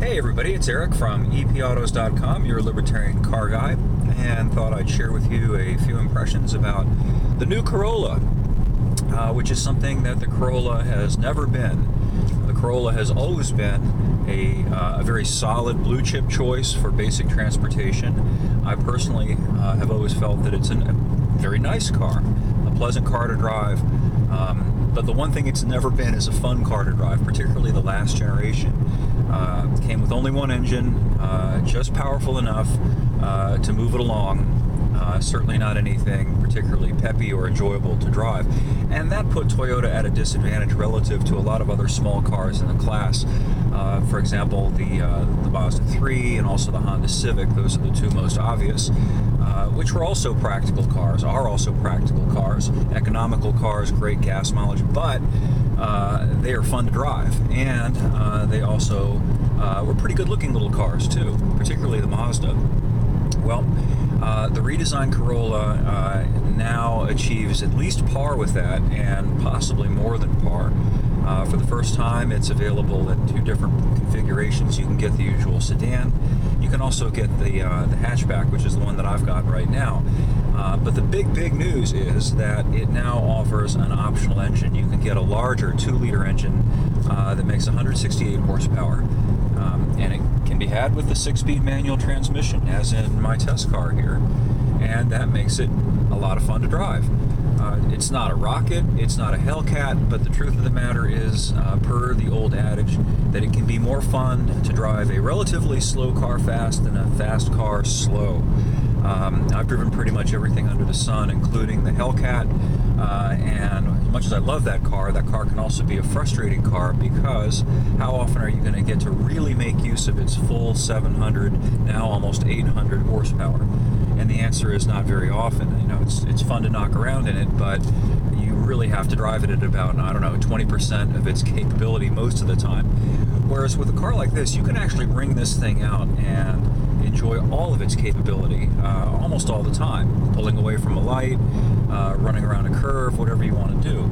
Hey everybody, it's Eric from epautos.com, your libertarian car guy, and thought I'd share with you a few impressions about the new Corolla, which is something that the Corolla has never been. The Corolla has always been a very solid blue chip choice for basic transportation. I personally have always felt that it's a very nice car, a pleasant car to drive. But the one thing it's never been is a fun car to drive, particularly the last generation. Came with only one engine, just powerful enough to move it along. Certainly not anything particularly peppy or enjoyable to drive. And that put Toyota at a disadvantage relative to a lot of other small cars in the class. For example, the Mazda 3 and also the Honda Civic, those are the two most obvious, which were also practical cars, economical cars, great gas mileage, but they are fun to drive, and they also were pretty good looking little cars too, particularly the Mazda. Well, the redesigned Corolla now achieves at least par with that, and possibly more than par. For the first time, it's available in two different configurations. You can get the usual sedan. You can also get the hatchback, which is the one that I've got right now. But the big news is that it now offers an optional engine. You can get a larger 2-liter engine that makes 168 horsepower. And it can be had with the 6-speed manual transmission, as in my test car here. And that makes it a lot of fun to drive. It's not a rocket, it's not a Hellcat, but the truth of the matter is, per the old adage, that it can be more fun to drive a relatively slow car fast than a fast car slow. I've driven pretty much everything under the sun, including the Hellcat, and as much as I love that car can also be a frustrating car, because how often are you going to get to really make use of its full 700, now almost 800 horsepower? And the answer is not very often. You know, it's fun to knock around in it, but you really have to drive it at about, 20% of its capability most of the time. Whereas with a car like this, you can actually wring this thing out and enjoy all of its capability almost all the time. Pulling away from a light, running around a curve, whatever you want to do.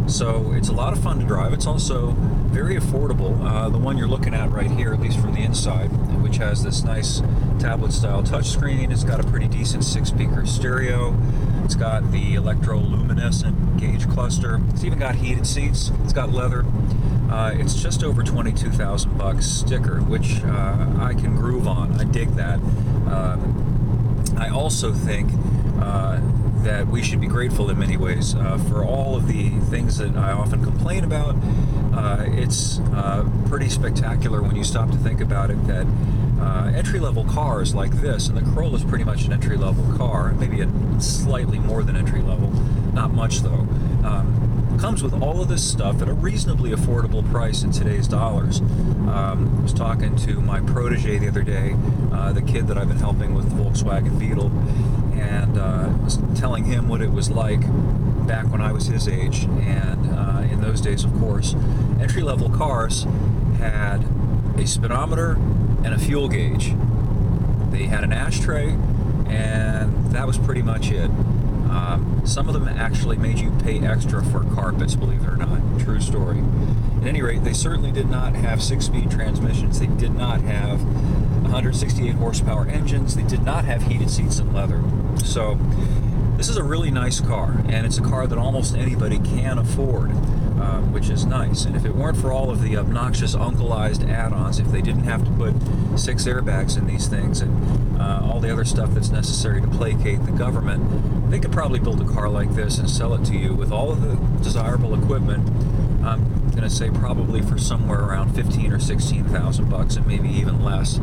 So it's a lot of fun to drive. It's also very affordable. The one you're looking at right here, at least from the inside, which has this nice tablet-style touchscreen. It's got a pretty decent 6-speaker stereo. It's got the electroluminescent gauge cluster. It's even got heated seats. It's got leather. It's just over $22,000 sticker, which I can groove on. I dig that. I also think that we should be grateful in many ways for all of the things that I often complain about. It's pretty spectacular when you stop to think about it, that entry-level cars like this, and the Corolla is pretty much an entry-level car, maybe a slightly more than entry-level, not much though, comes with all of this stuff at a reasonably affordable price in today's dollars. I was talking to my protege the other day, the kid that I've been helping with the Volkswagen Beetle, and was telling him what it was like back when I was his age. And in those days, of course, entry-level cars had a speedometer and a fuel gauge. They had an ashtray, and that was pretty much it. Some of them actually made you pay extra for carpets, believe it or not. True story. At any rate, they certainly did not have 6-speed transmissions. They did not have 168 horsepower engines. They did not have heated seats and leather. So this is a really nice car, and it's a car that almost anybody can afford, which is nice. And if it weren't for all of the obnoxious uncleized add-ons, if they didn't have to put 6 airbags in these things and all the other stuff that's necessary to placate the government, they could probably build a car like this and sell it to you with all of the desirable equipment. I'm going to say probably for somewhere around $15,000 or $16,000, and maybe even less.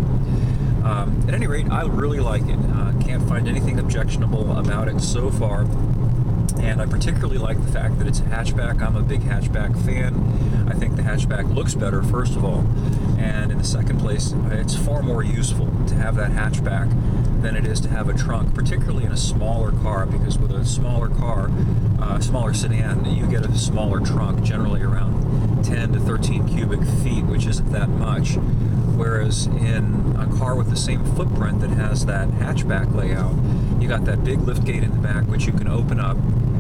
At any rate, I really like it. Can't find anything objectionable about it so far. And I particularly like the fact that it's a hatchback. I'm a big hatchback fan. I think the hatchback looks better, first of all. And in the second place, it's far more useful to have that hatchback than it is to have a trunk, particularly in a smaller car, because with a smaller car, smaller sedan, you get a smaller trunk, generally around 10 to 13 cubic feet, which isn't that much. Whereas in a car with the same footprint that has that hatchback layout, you got that big lift gate in the back, which you can open up,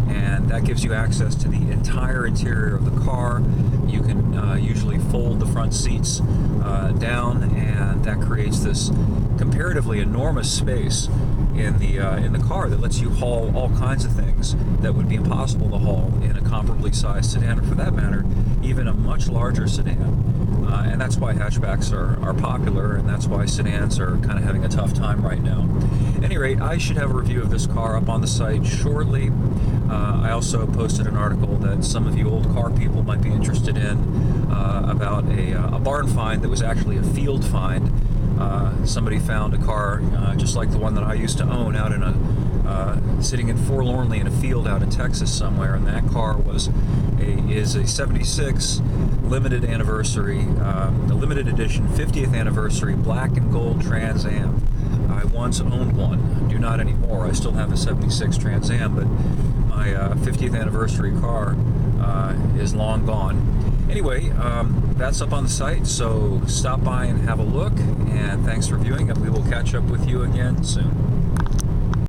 and that gives you access to the entire interior of the car. You can usually fold the front seats down, and and that creates this comparatively enormous space in the car that lets you haul all kinds of things that would be impossible to haul in a comparably sized sedan, or for that matter, even a much larger sedan. And that's why hatchbacks are popular, and that's why sedans are kind of having a tough time right now. At any rate, I should have a review of this car up on the site shortly. I also posted an article that some of you old car people might be interested in about a barn find that was actually a field find. Somebody found a car just like the one that I used to own out in sitting forlornly in a field out in Texas somewhere, and that car is a 76 limited anniversary, a limited edition 50th anniversary black and gold Trans Am. I once owned one, do not anymore. I still have a 76 Trans Am, but my 50th anniversary car is long gone. Anyway, that's up on the site, so stop by and have a look, and thanks for viewing, and we will catch up with you again soon.